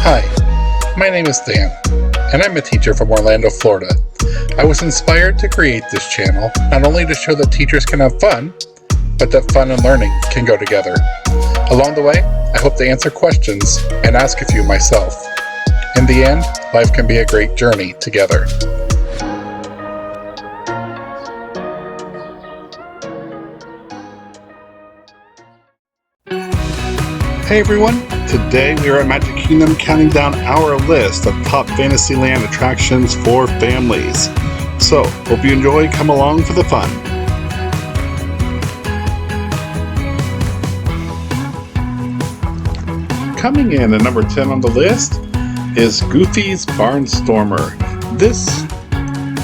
Hi, my name is Dan, and I'm a teacher from Orlando, Florida. I was inspired to create this channel not only to show that teachers can have fun, but that fun and learning can go together. Along the way, I hope to answer questions and ask a few myself. In the end, life can be a great journey together. Hey everyone, today we are at Magic Kingdom counting down our list of top Fantasyland attractions for families. So, hope you enjoy, come along for the fun. Coming in at number 10 on the list is Goofy's Barnstormer. This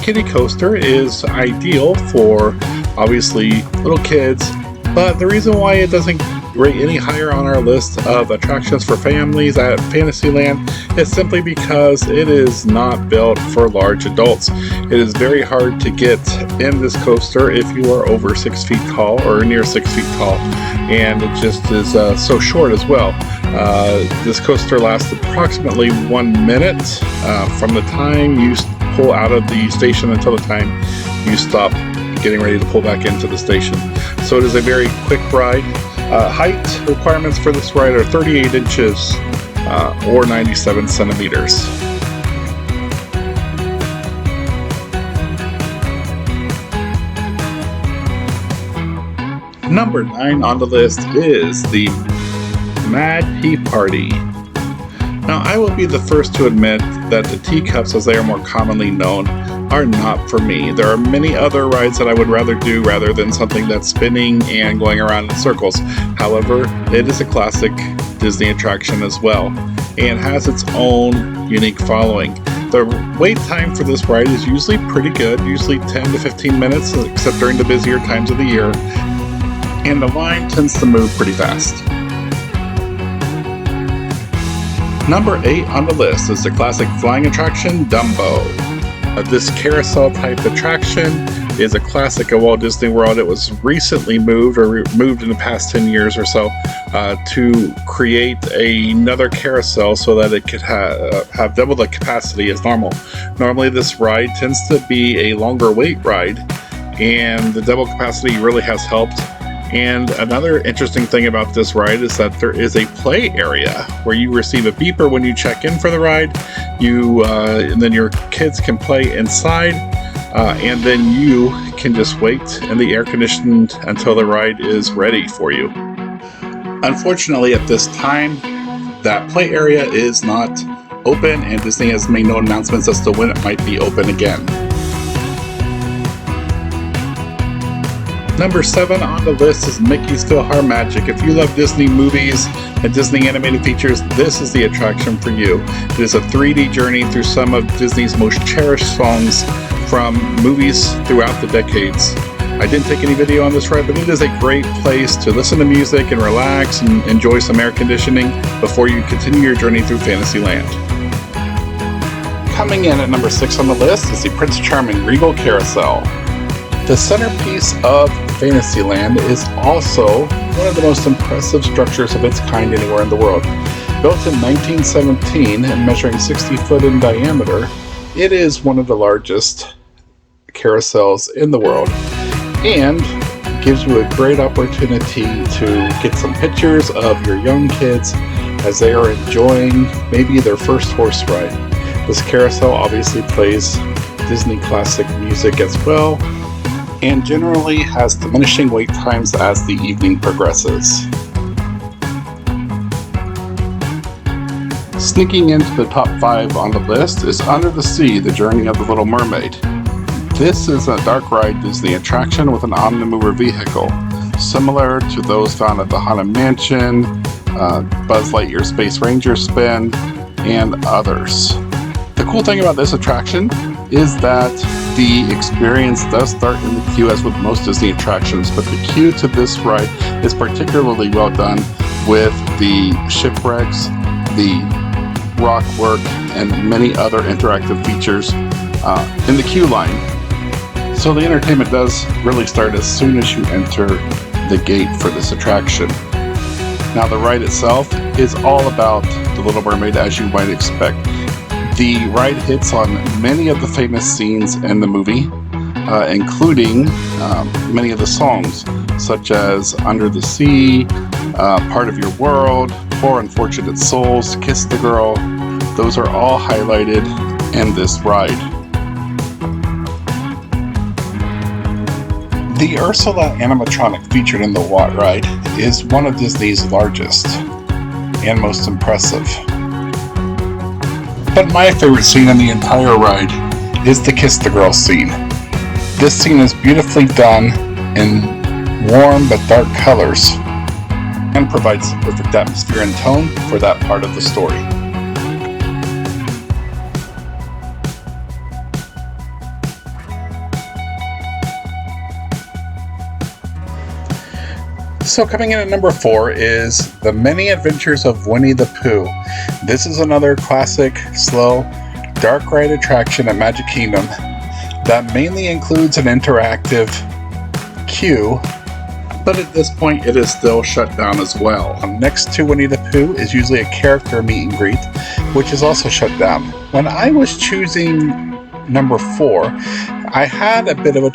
kiddie coaster is ideal for, obviously, little kids, but the reason why it doesn't rate any higher on our list of attractions for families at Fantasyland is simply because it is not built for large adults. It is very hard to get in this coaster if you are over 6 feet tall or near 6 feet tall, and it just is so short as well. This coaster lasts approximately 1 minute from the time you pull out of the station until the time you stop getting ready to pull back into the station. So it is a very quick ride. Height requirements for this ride are 38 inches or 97 centimeters. Number 9 on the list is the Mad Tea Party. Now, I will be the first to admit that the teacups, as they are more commonly known, are not for me. There are many other rides that I would rather do rather than something that's spinning and going around in circles. However, it is a classic Disney attraction as well and has its own unique following. The wait time for this ride is usually pretty good, usually 10 to 15 minutes, except during the busier times of the year, and the line tends to move pretty fast. Number 8 on the list is the classic flying attraction, Dumbo. This carousel type attraction is a classic of Walt Disney World. It was recently moved in the past 10 years or so to create another carousel so that it could have double the capacity as normal. Normally this ride tends to be a longer wait ride, and the double capacity really has helped. And another interesting thing about this ride is that there is a play area where you receive a beeper when you check in for the ride. And then your kids can play inside, and then you can just wait in the air conditioned until the ride is ready for you. Unfortunately, at this time, that play area is not open, and Disney has made no announcements as to when it might be open again. Number 7 on the list is Mickey's PhilharMagic. If you love Disney movies and Disney animated features, this is the attraction for you. It is a 3D journey through some of Disney's most cherished songs from movies throughout the decades. I didn't take any video on this ride, but it is a great place to listen to music and relax and enjoy some air conditioning before you continue your journey through Fantasyland. Coming in at number 6 on the list is the Prince Charming Regal Carousel. The centerpiece of Fantasyland is also one of the most impressive structures of its kind anywhere in the world. Built in 1917 and measuring 60 foot in diameter, it is one of the largest carousels in the world and gives you a great opportunity to get some pictures of your young kids as they are enjoying maybe their first horse ride. This carousel obviously plays Disney classic music as well, and generally has diminishing wait times as the evening progresses. Sneaking into the top 5 on the list is Under the Sea, The Journey of the Little Mermaid. This is a dark ride Disney attraction with an Omnimover vehicle, similar to those found at the Haunted Mansion, Buzz Lightyear Space Ranger Spin, and others. The cool thing about this attraction is that the experience does start in the queue as with most Disney attractions, but the queue to this ride is particularly well done with the shipwrecks, the rock work, and many other interactive features in the queue line. So the entertainment does really start as soon as you enter the gate for this attraction. Now the ride itself is all about The Little Mermaid, as you might expect. The ride hits on many of the famous scenes in the movie, including many of the songs, such as Under the Sea, Part of Your World, Poor Unfortunate Souls, Kiss the Girl. Those are all highlighted in this ride. The Ursula animatronic featured in the Watt ride is one of Disney's largest and most impressive. But my favorite scene in the entire ride is the Kiss the Girl scene. This scene is beautifully done in warm but dark colors and provides the perfect atmosphere and tone for that part of the story. So coming in at number 4 is The Many Adventures of Winnie the Pooh. This is another classic, slow, dark ride attraction at Magic Kingdom that mainly includes an interactive queue, but at this point it is still shut down as well. Next to Winnie the Pooh is usually a character meet and greet, which is also shut down. When I was choosing number 4, I had a bit of a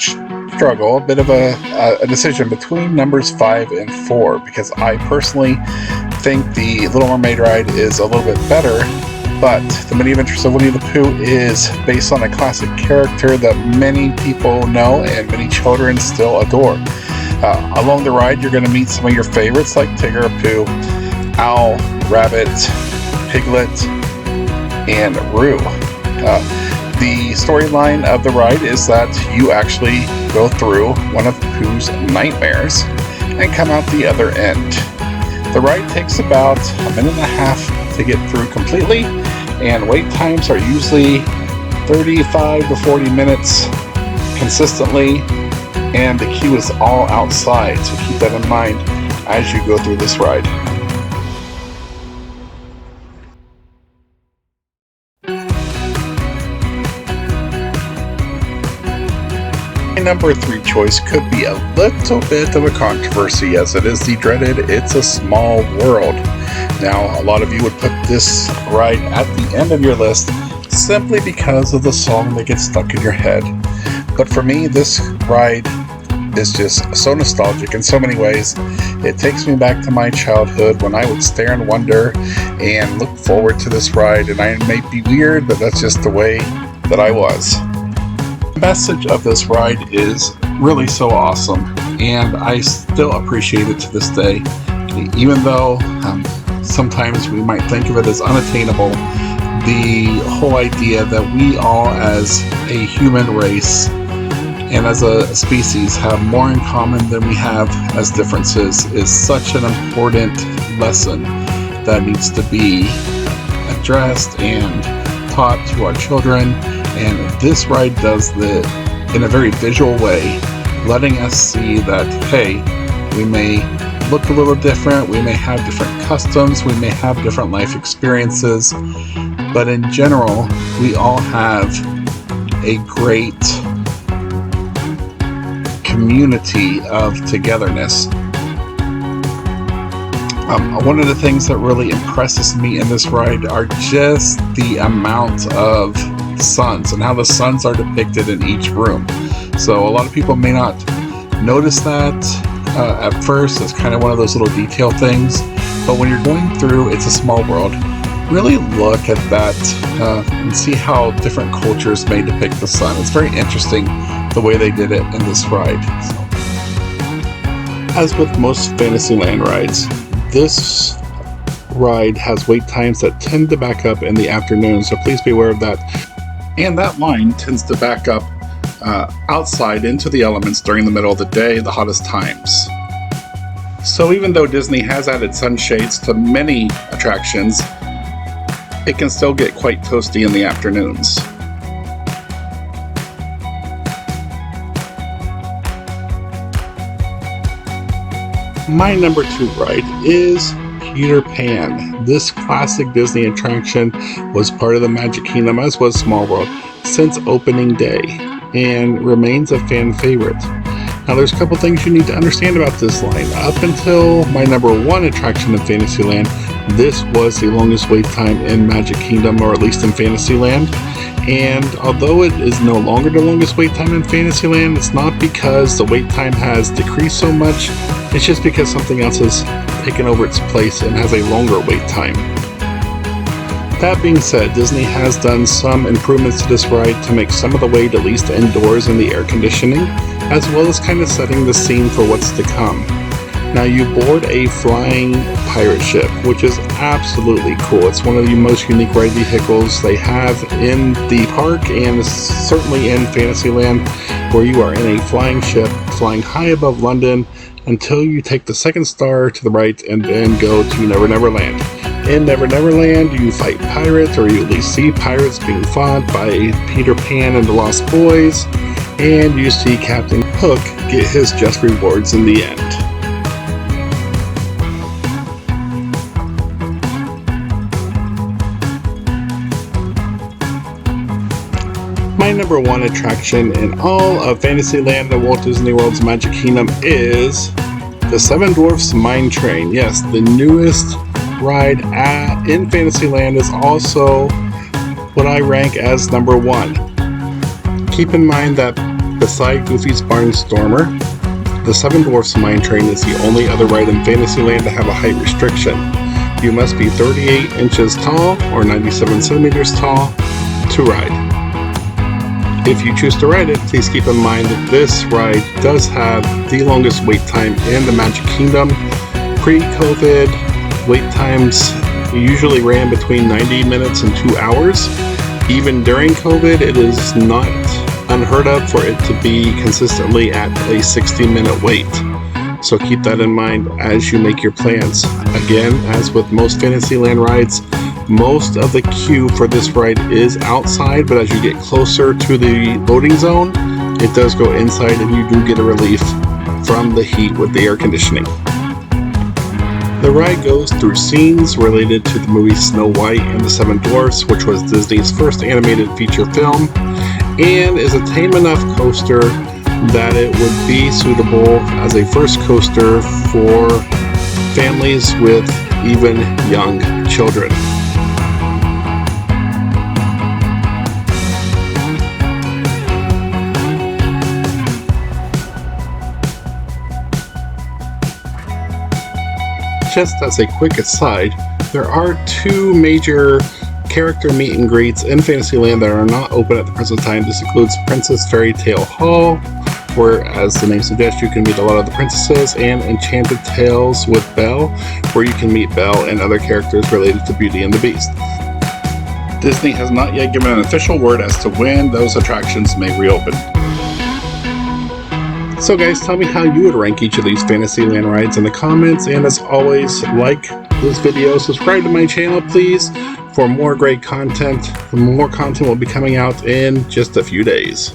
struggle, a bit of a decision between numbers 5 and 4, because I personally think the Little Mermaid ride is a little bit better, but The Many Adventures of Winnie the Pooh is based on a classic character that many people know and many children still adore. Along the ride, you're going to meet some of your favorites like Tigger, Pooh, Owl, Rabbit, Piglet, and Roo. The storyline of the ride is that you actually go through one of Pooh's nightmares and come out the other end. The ride takes about a minute and a half to get through completely, and wait times are usually 35 to 40 minutes consistently, and the queue is all outside, so keep that in mind as you go through this ride. My number 3 choice could be a little bit of a controversy, as it is the dreaded It's a Small World. Now, a lot of you would put this ride at the end of your list simply because of the song that gets stuck in your head. But for me, this ride is just so nostalgic in so many ways. It takes me back to my childhood when I would stare in wonder and look forward to this ride. And I may be weird, but that's just the way that I was. The message of this ride is really so awesome, and I still appreciate it to this day. Even though sometimes we might think of it as unattainable, the whole idea that we all as a human race and as a species have more in common than we have as differences is such an important lesson that needs to be addressed and taught to our children. And this ride does that in a very visual way, letting us see that, hey, we may look a little different, we may have different customs, we may have different life experiences, but in general, we all have a great community of togetherness. One of the things that really impresses me in this ride are just the amount of suns and how the suns are depicted in each room. So a lot of people may not notice that at first. It's kind of one of those little detail things, but when you're going through It's a Small World, really look at that and see how different cultures may depict the sun. It's very interesting the way they did it in this ride. So, as with most Fantasyland rides, this ride has wait times that tend to back up in the afternoon, so please be aware of that. And that line tends to back up outside into the elements during the middle of the day, the hottest times. So even though Disney has added sunshades to many attractions, it can still get quite toasty in the afternoons. My number 2 ride is Peter Pan. This classic Disney attraction was part of the Magic Kingdom, as was Small World, since opening day, and remains a fan favorite. Now there's a couple things you need to understand about this line. Up until my number 1 attraction in Fantasyland, this was the longest wait time in Magic Kingdom, or at least in Fantasyland. And although it is no longer the longest wait time in Fantasyland, it's not because the wait time has decreased so much, it's just because something else has taken over its place and has a longer wait time. That being said, Disney has done some improvements to this ride to make some of the wait at least indoors in the air conditioning, as well as kind of setting the scene for what's to come. Now you board a flying pirate ship, which is absolutely cool. It's one of the most unique ride vehicles they have in the park, and certainly in Fantasyland, where you are in a flying ship flying high above London until you take the second star to the right and then go to Never Never Land. In Never Never Land, you fight pirates, or you at least see pirates being fought by Peter Pan and the Lost Boys, and you see Captain Hook get his just rewards in the end. My number 1 attraction in all of Fantasyland and Walt Disney World's Magic Kingdom is the Seven Dwarfs Mine Train. Yes, the newest ride in Fantasyland is also what I rank as number 1. Keep in mind that beside Goofy's Barnstormer, the Seven Dwarfs Mine Train is the only other ride in Fantasyland to have a height restriction. You must be 38 inches tall or 97 centimeters tall to ride. If you choose to ride it, please keep in mind that this ride does have the longest wait time in the Magic Kingdom. Pre-COVID, wait times usually ran between 90 minutes and 2 hours. Even during COVID, it is not unheard of for it to be consistently at a 60-minute wait. So keep that in mind as you make your plans. Again, as with most Fantasyland rides, most of the queue for this ride is outside, but as you get closer to the loading zone, it does go inside and you do get a relief from the heat with the air conditioning. The ride goes through scenes related to the movie Snow White and the Seven Dwarfs, which was Disney's first animated feature film, and is a tame enough coaster that it would be suitable as a first coaster for families with even young children. Just as a quick aside, there are 2 major character meet and greets in Fantasyland that are not open at the present time. This includes Princess Fairy Tale Hall, where, as the name suggests, you can meet a lot of the princesses, and Enchanted Tales with Belle, where you can meet Belle and other characters related to Beauty and the Beast. Disney has not yet given an official word as to when those attractions may reopen. So guys, tell me how you would rank each of these Fantasyland rides in the comments, and as always, like this video, subscribe to my channel please for more great content. More content will be coming out in just a few days.